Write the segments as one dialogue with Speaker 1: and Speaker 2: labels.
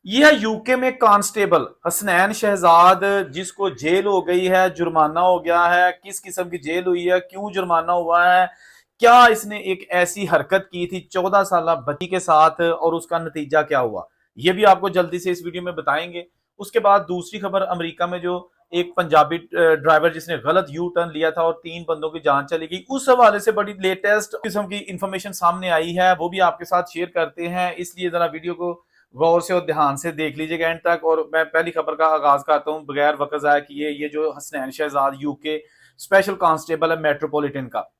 Speaker 1: ये है यूके में कांस्टेबल हसनैन शहजाद, जिसको जेल हो गई है, जुर्माना हो गया है। किस किस्म की जेल हुई है, क्यों जुर्माना हुआ है, क्या इसने एक ऐसी हरकत की थी 14 साल बच्ची के साथ और उसका नतीजा क्या हुआ, ये भी आपको जल्दी से इस वीडियो में बताएंगे। उसके बाद दूसरी खबर, अमेरिका में जो एक पंजाबी ड्राइवर जिसने गलत यू टर्न लिया था और 3 बंदों की जान चली गई, उस हवाले से बड़ी लेटेस्ट किस्म की इंफॉर्मेशन सामने आई है, वो भी आपके साथ शेयर करते हैं। इसलिए जरा वीडियो को गौर से और ध्यान से देख लीजिएगा एंड तक। और मैं पहली खबर का आगाज करता हूं बगैर वक्त जाया किए। ये जो Hasnain Shahzad UK special constable है मेट्रोपॉलिटन का,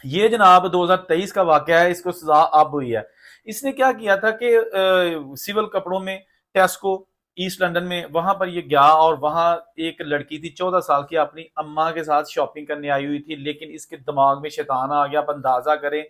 Speaker 1: ये जनाब 2023 का वाकया है, इसको सजा अब हुई है। इसने क्या किया था कि सिविल कपड़ों में टेस्को ईस्ट लंदन में वहां पर ये गया और वहां एक लड़की थी 14 साल की, अपनी अम्मा के साथ शॉपिंग करने आई हुई थी। लेकिन इसके दिमाग में शैतान आ गया। आप अंदाजा करें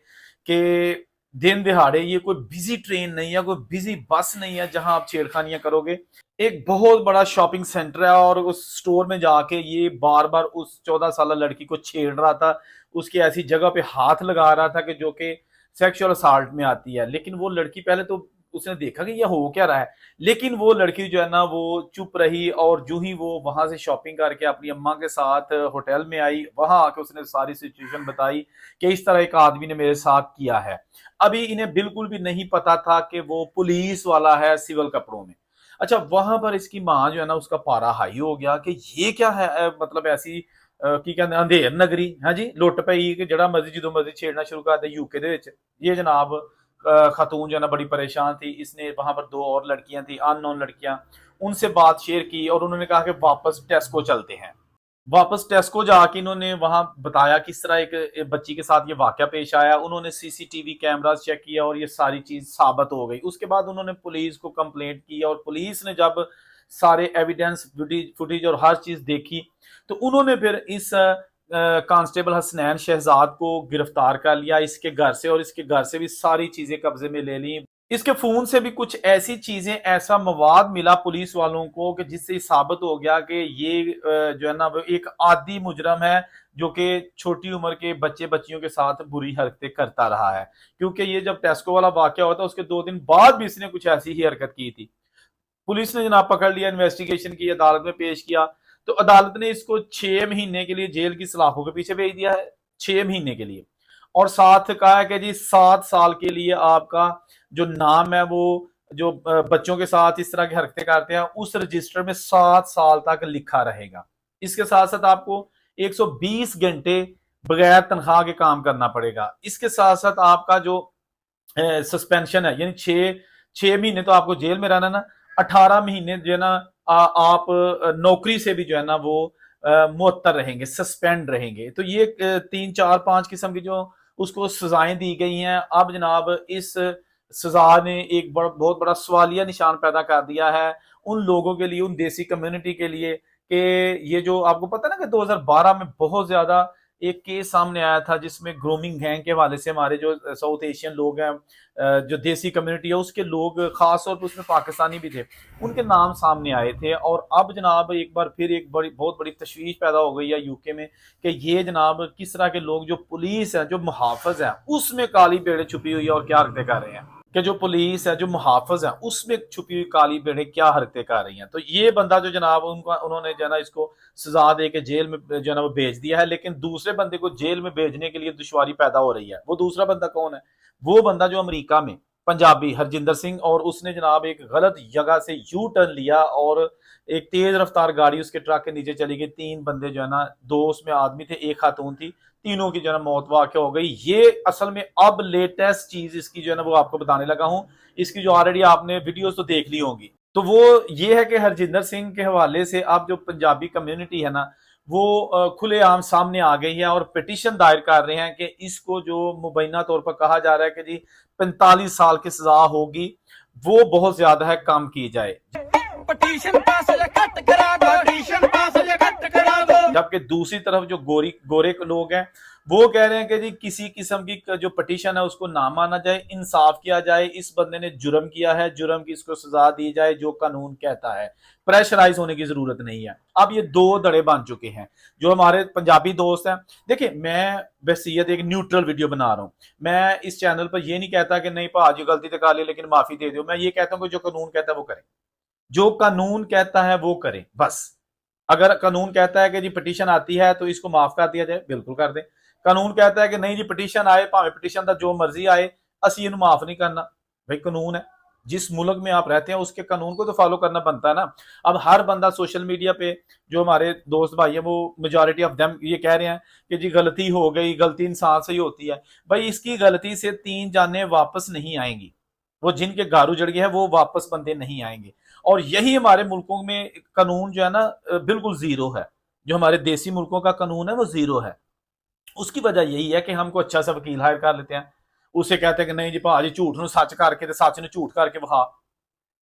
Speaker 1: कि दिन दिहाड़े ये कोई बिजी ट्रेन नहीं है, कोई बिजी बस नहीं है जहां आप छेड़खानियां करोगे। एक बहुत बड़ा शॉपिंग सेंटर है और उस स्टोर में जाके ये बार बार उस 14 साल लड़की को छेड़ रहा था, उसकी ऐसी जगह पे हाथ लगा रहा था कि जो कि सेक्सुअल असाल्ट में आती है। लेकिन वो लड़की पहले तो उसने देखा कि ये हो क्या रहा है, लेकिन वो लड़की जो है ना वो चुप रही। और जो ही वो वहां से शॉपिंग करके अपनी अम्मा के साथ होटल में आई, वहां आके उसने सारी सिचुएशन बताई कि इस तरह एक आदमी ने मेरे साथ किया है। अभी इन्हें बिल्कुल भी नहीं पता था कि वो पुलिस वाला है सिविल कपड़ों में। अच्छा, वहां पर इसकी माँ जो है ना उसका पारा हाई हो गया कि ये क्या है, मतलब ऐसी की कहते अंधेर नगरी है जी, लुट पई कि जड़ा मर्जी जो मर्जी छेड़ना शुरू कर दे यूके दे विच। ये जनाब खातून जो है ना बड़ी परेशान थी। इसने वहां पर 2 और लड़कियां थी, अननोन लड़कियां, उनसे बात शेयर की और उन्होंने कहा कि वापस टेस्को चलते हैं। वापस टेस्को जाके इन्होंने वहां बताया किस तरह एक बच्ची के साथ ये वाकया पेश आया। उन्होंने सीसीटीवी कैमरास चेक किया और ये सारी चीज साबित हो गई। उसके बाद उन्होंने पुलिस को कंप्लेंट की और पुलिस ने जब सारे एविडेंस फुटेज और हर चीज देखी तो उन्होंने फिर इस कांस्टेबल हसनैन शहजाद को गिरफ्तार कर लिया इसके घर से, और इसके घर से भी सारी चीजें कब्जे में ले ली। इसके फोन से भी कुछ ऐसी चीजें, ऐसा मवाद मिला पुलिस वालों को कि जिससे साबित हो गया कि ये जो है ना वो एक आदी मुजरम है जो कि छोटी उम्र के बच्चे बच्चियों के साथ बुरी हरकतें करता रहा है। क्योंकि ये जब टेस्को वाला वाकया हुआ था उसके 2 दिन बाद भी इसने कुछ ऐसी ही हरकत की थी। पुलिस ने जनाब पकड़ लिया, इन्वेस्टिगेशन की, अदालत में पेश किया तो अदालत ने इसको 6 महीने के लिए जेल की सलाखों के पीछे भेज दिया है। 6 महीने के लिए। और साथ कहा है कि जी 7 साल के लिए आपका जो नाम है वो जो बच्चों के साथ इस तरह की हरकतें करते हैं उस रजिस्टर में 7 साल तक लिखा रहेगा। इसके साथ साथ आपको 120 घंटे बगैर तनख्वाह के काम करना पड़ेगा। इसके साथ साथ आपका जो सस्पेंशन है, यानी 6 6 महीने तो आपको जेल में रहना ना, 18 महीने जो है ना आप नौकरी से भी जो है ना वो मुअत्तर रहेंगे, सस्पेंड रहेंगे। तो ये 3 4 5 किस्म की जो उसको सजाएं दी गई हैं। अब जनाब इस सजा ने एक बहुत बड़ा सवालिया निशान पैदा कर दिया है उन लोगों के लिए, उन देसी कम्युनिटी के लिए कि ये जो आपको पता है ना कि 2012 में बहुत ज्यादा एक केस सामने आया था जिसमें ग्रूमिंग गैंग के हवाले से हमारे जो साउथ एशियन लोग हैं, जो देसी कम्युनिटी है उसके लोग, खास तौर पर उसमें पाकिस्तानी भी थे, उनके नाम सामने आए थे। और अब जनाब एक बार फिर एक बहुत बड़ी तशवीश पैदा हो गई है यूके में कि ये जनाब किस तरह के लोग, जो पुलिस है, जो मुहाफिज है, उसमें काली पेड़े छुपी हुई है और क्या हरकतें कर रहे हैं कि जो पुलिस है, जो मुहाफिज है, उसमें छुपी हुई काली पेड़े क्या हरकतें कर रही हैं। तो ये बंदा जो जनाब उनका उन्होंने जो है ना इसको सजा दे के जेल में जो है ना वो भेज दिया है। लेकिन दूसरे बंदे को जेल में भेजने के लिए दुश्वारी पैदा हो रही है। वो दूसरा बंदा कौन है? वो बंदा जो अमेरिका में पंजाबी हरजिंदर सिंह, और उसने जनाब एक गलत जगह से यू टर्न लिया और एक तेज रफ्तार गाड़ी उसके ट्रक के नीचे चली गई। 3 बंदे जो है ना, 2 उसमें आदमी थे, एक खातून थी, तीनों की जो है ना मौत वाक़या हो गई। ये असल में अब लेटेस्ट चीज इसकी जो है ना वो आपको बताने लगा हूं। इसकी जो ऑलरेडी आपने वीडियोस तो देख ली होंगी। तो वो ये है कि हरजिंदर सिंह के हवाले से अब जो पंजाबी कम्युनिटी है ना वो खुलेआम सामने आ गई है और पिटीशन दायर कर रहे हैं कि इसको जो मुबैना तौर पर कहा जा रहा है कि जी 45 साल की सजा होगी, वो बहुत ज्यादा है, कम की जाए। पटीशन पास कट करा दो, पटीशन पास कट करा दो। जबकि दूसरी तरफ जो गोरे लोग हैं वो कह रहे हैं कि जी किसी किस्म की जो पटिशन है उसको ना माना जाए, इंसाफ किया जाए। इस बंदे ने जुर्म किया है, जुर्म की इसको सजा दी जाए जो कानून कहता है। प्रेशराइज होने की जरूरत नहीं है। अब ये 2 धड़े बन चुके हैं जो हमारे पंजाबी दोस्त हैं। देखिए, मैं वसीयत एक न्यूट्रल वीडियो बना रहा हूं। मैं इस चैनल पर ये नहीं कहता कि नहीं भाजी गलती तो कर ली लेकिन माफी दे दो। मैं ये कहता हूं कि जो कानून कहता है वो करें। जो कानून कहता है वो करें बस। अगर कानून कहता है कि जी पिटीशन आती है तो इसको माफ कर दिया जाए, बिल्कुल कर दें। कानून कहता है कि नहीं जी पिटीशन आए, भावे पिटीशन का जो मर्जी आए, असं इन माफ नहीं करना। भाई कानून है, जिस मुल्क में आप रहते हैं उसके कानून को तो फॉलो करना बनता है ना। अब हर बंदा सोशल मीडिया पे, जो हमारे दोस्त भाई है, वो मेजॉरिटी ऑफ देम ये कह रहे हैं कि जी गलती हो गई, गलती इंसान से ही होती है। भाई इसकी गलती से 3 जाने वापस नहीं आएंगी, वो जिनके गारू जड़ गए हैं वो वापस बंदे नहीं आएंगे। और यही हमारे मुल्कों में कानून जो है ना बिल्कुल जीरो है। जो हमारे देसी मुल्कों का कानून है वो जीरो है। उसकी वजह यही है कि हमको अच्छा सा वकील हायर कर लेते हैं, उसे कहते हैं कि नहीं जी भाजी झूठ नु सच करके ते सच ने झूठ करके वहा।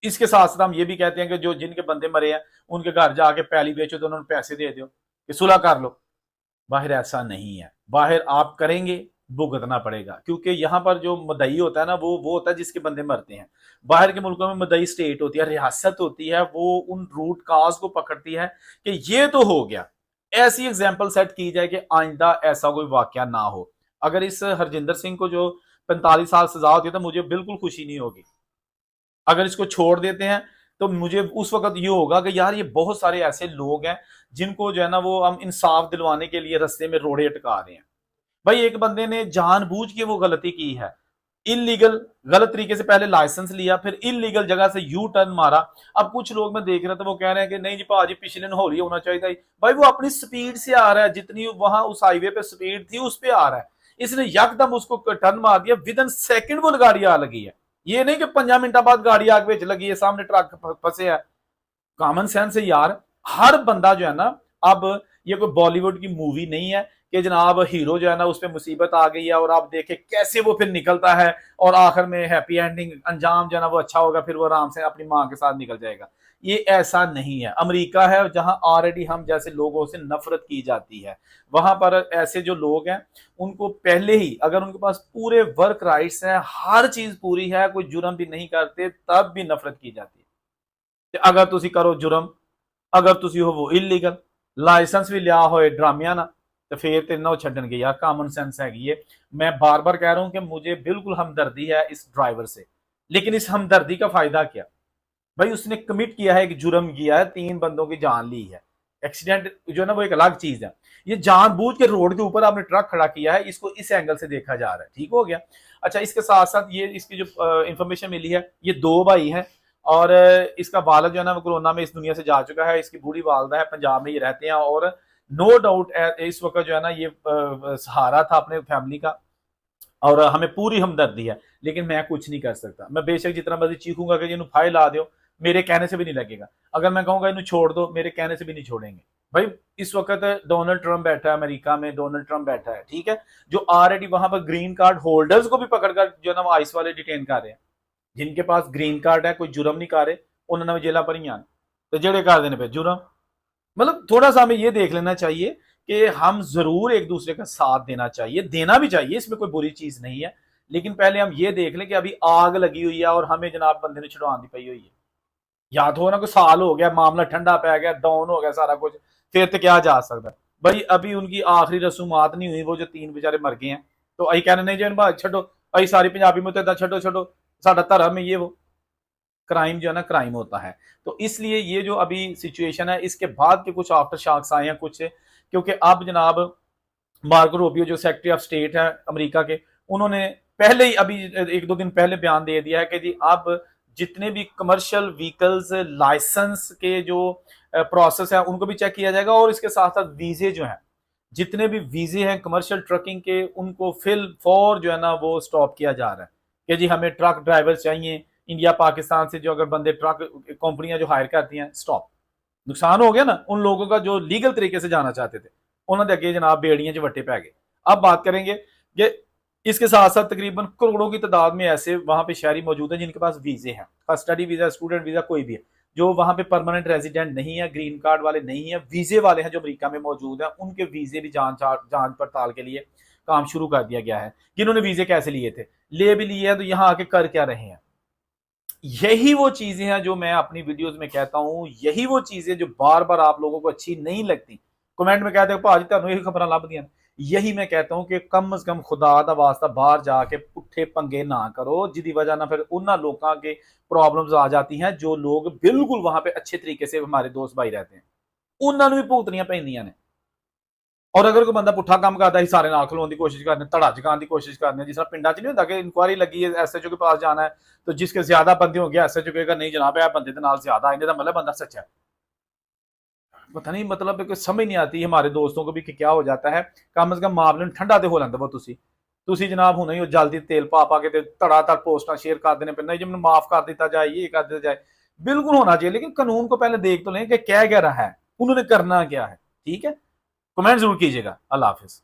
Speaker 1: इसके साथ साथ हम ये भी कहते हैं कि जो जिनके बंदे मरे हैं उनके घर जाके पैली बेचो तो उन्होंने पैसे दे दो कि सुलह कर लो। बाहर ऐसा नहीं है, बाहर आप करेंगे भुगतना पड़ेगा, क्योंकि यहाँ पर जो मदई होता है ना वो होता है जिसके बंदे मरते हैं। बाहर के मुल्कों में मदई स्टेट होती है, रियासत होती है, वो उन रूट काज को पकड़ती है कि ये तो हो गया, ऐसी एग्जाम्पल सेट की जाए कि आइंदा ऐसा कोई वाकया ना हो। अगर इस हरजिंदर सिंह को जो 45 साल सजा होती है तो मुझे बिल्कुल खुशी नहीं होगी। अगर इसको छोड़ देते हैं तो मुझे उस वक्त ये होगा कि यार ये बहुत सारे ऐसे लोग हैं जिनको जो है ना वो हम इंसाफ दिलवाने के लिए रास्ते में रोड़े अटका रहे हैं। भाई एक बंदे ने जानबूझ के वो गलती की है, इलीगल गलत तरीके से पहले लाइसेंस लिया, फिर इलीगल जगह से यू टर्न मारा। अब कुछ लोग मैं देख रहा था वो कह रहे हैं कि नहीं जी भाजी पिछले होली होना चाहिए था। भाई वो अपनी स्पीड से आ रहा है, जितनी वहां उस हाईवे पे स्पीड थी उस पे आ रहा है, इसने यकदम उसको टर्न मार दिया, विद इन सेकंड वो गाड़ी आ लगी है। ये नहीं कि 5 मिनट बाद गाड़ी आग बेच लगी है, सामने ट्रक फंसे है। कॉमन सेंस है यार। हर बंदा जो है ना, अब ये कोई बॉलीवुड की मूवी नहीं है कि जनाब हीरो जो है ना उस पर मुसीबत आ गई है और आप देखें कैसे वो फिर निकलता है और आखिर में हैप्पी एंडिंग अंजाम जो है ना वो अच्छा होगा, फिर वो आराम से अपनी माँ के साथ निकल जाएगा। ये ऐसा नहीं है। अमेरिका है जहां ऑलरेडी हम जैसे लोगों से नफरत की जाती है, वहां पर ऐसे जो लोग हैं उनको पहले ही, अगर उनके पास पूरे वर्क राइट्स हैं, हर चीज पूरी है, कोई जुर्म भी नहीं करते तब भी नफरत की जाती है। अगर तुसी करो जुर्म, अगर तुसी हो वो इलीगल, लाइसेंस भी लिया हो ड्रामिया ना, तो फिर तेरे ना छड़न गए यार। कॉमन सेंस हैगी है। मैं बार बार कह रहा हूं कि मुझे बिल्कुल हमदर्दी है इस ड्राइवर से, लेकिन इस हमदर्दी का फायदा क्या? भाई उसने कमिट किया है, एक जुर्म किया है, 3 बंदों की जान ली है। एक्सीडेंट जो है ना वो एक अलग चीज है। ये जानबूझ के रोड के ऊपर आपने ट्रक खड़ा किया है, इसको इस एंगल से देखा जा रहा है, ठीक हो गया। अच्छा, इसके साथ साथ ये इसकी जो इंफॉर्मेशन मिली है, ये 2 भाई हैं और इसका बालक जो है ना वो कोरोना में इस दुनिया से जा चुका है। इसकी बूढ़ी वालदा है, पंजाब में ये रहते हैं और नो डाउट इस वक्त जो है ना ये सहारा था अपने फैमिली का और हमें पूरी हमदर्दी है। लेकिन मैं कुछ नहीं कर सकता। मैं बेशक जितना मर्जी चीखूंगा कि इन्हों फाइल ला दो, मेरे कहने से भी नहीं लगेगा। अगर मैं कहूंगा इन्हों छोड़ दो, मेरे कहने से भी नहीं छोड़ेंगे। भाई इस वक्त डोनाल्ड ट्रंप बैठा है अमेरिका में, डोनाल्ड ट्रंप बैठा है, ठीक है, जो ऑलरेडी वहां पर ग्रीन कार्ड होल्डर्स को भी पकड़कर जो है ना वो आइस वाले डिटेन कर रहे हैं। जिनके पास ग्रीन कार्ड है, कोई जुर्म नहीं कर रहे, उन्होंने जेला पर ही आना, तो जेड़े कर देने पे जुर्म। मतलब थोड़ा सा हमें ये देख लेना चाहिए कि हम जरूर एक दूसरे का साथ देना चाहिए, देना भी चाहिए, इसमें कोई बुरी चीज नहीं है। लेकिन पहले हम ये देख लें कि अभी आग लगी हुई है और हमें जनाब बंदे ने छुड़वा दी पई हुई है। या तो ना कोई साल हो गया, मामला ठंडा पै गया, डाउन हो गया सारा कुछ, फिर तो क्या जा सकता है। भाई अभी उनकी आखिरी रसूमात नहीं हुई, वो जो 3 बेचारे मर गए हैं, तो अं कहने नहीं जी छो, अं सारी पंजाबी में तो छो छो साडा धर्म है ये वो। क्राइम जो है ना क्राइम होता है। तो इसलिए ये जो अभी सिचुएशन है, इसके बाद के कुछ आफ्टर शॉक्स आए हैं कुछ, क्योंकि अब जनाब मार्को रूबियो जो सेक्रेटरी ऑफ स्टेट है अमेरिका के, उन्होंने पहले ही अभी 1-2 दिन पहले बयान दे दिया है कि जी अब जितने भी कमर्शियल व्हीकल्स लाइसेंस के जो प्रोसेस है उनको भी चेक किया जाएगा, और इसके साथ साथ वीजे जो है, जितने भी वीजे हैं कमर्शियल ट्रकिंग के, उनको फिल फॉर जो है ना वो स्टॉप किया जा रहा है कि जी हमें ट्रक ड्राइवर चाहिए। इंडिया पाकिस्तान से जो अगर बंदे ट्रक कंपनियां जो हायर करती हैं, स्टॉप। नुकसान हो गया ना उन लोगों का जो लीगल तरीके से जाना चाहते थे, उन्होंने अगे जनाब बेड़ियां च वट्टे पै गए। अब बात करेंगे कि इसके साथ साथ तकरीबन करोड़ों की तादाद में ऐसे वहां पे शहरी मौजूद हैं जिनके पास वीजे हैं, स्टडी वीजा, स्टूडेंट वीजा, कोई भी है, जो वहां पे परमानेंट रेजिडेंट नहीं है, ग्रीन कार्ड वाले नहीं है, वीजे वाले हैं जो अमेरिका में मौजूद है, उनके वीजे भी जांच पड़ताल के लिए काम शुरू कर दिया गया है। जिन्होंने वीजे कैसे लिए थे, ले भी लिए हैं, तो यहाँ आके कर क्या रहे हैं। यही वो चीजें हैं जो मैं अपनी वीडियोस में कहता हूं, यही वो चीजें जो बार बार आप लोगों को अच्छी नहीं लगती। कमेंट में कहते हो भाजी तुहानू यही खबरां लभदियां, यही मैं कहता हूं कि कम से कम खुदा दा वास्ता बाहर जाके पुट्ठे पंगे ना करो, जिदी वजह ना फिर उन्होंने लोगों के प्रॉब्लम्स आ जाती हैं जो लोग बिल्कुल वहां पे अच्छे तरीके से हमारे दोस्त भाई रहते हैं, उन्होंने भी भुगतनियां पैंदियां ने। और अगर कोई बंदा पुट्ठा काम करता है सारे नाल खलोने की कोशिश करने, धड़ा जगाने की कोशिश करने, जिस तरह पिंडा च नहीं होता कि इंक्वायरी लगी है एसएचओ के पास जाना है, तो जिसके ज्यादा बंदे होंगे एसएचओ कहेगा नहीं जनाब यह बंदे के नाल ज्यादा, इन्हें मतलब बंदा सच्चा है। पता नहीं मतलब कोई समझ नहीं आती हमारे दोस्तों को भी कि क्या हो जाता है। कम से कम मामले ठंडा तो हो लैंदे वो तुसी जनाब हुणे ही जल्दी तेल पा पा के धड़ाधड़ पोस्टां शेयर कर देने पे, नहीं जी मैंने माफ कर दिया जाए, ये कर दिया जाए, बिल्कुल होना चाहिए। लेकिन कानून को पहले देख तो लें कि क्या कह रहा है, उन्होंने करना क्या है। ठीक है, कमेंट जरूर कीजिएगा। अल्लाह हाफिज।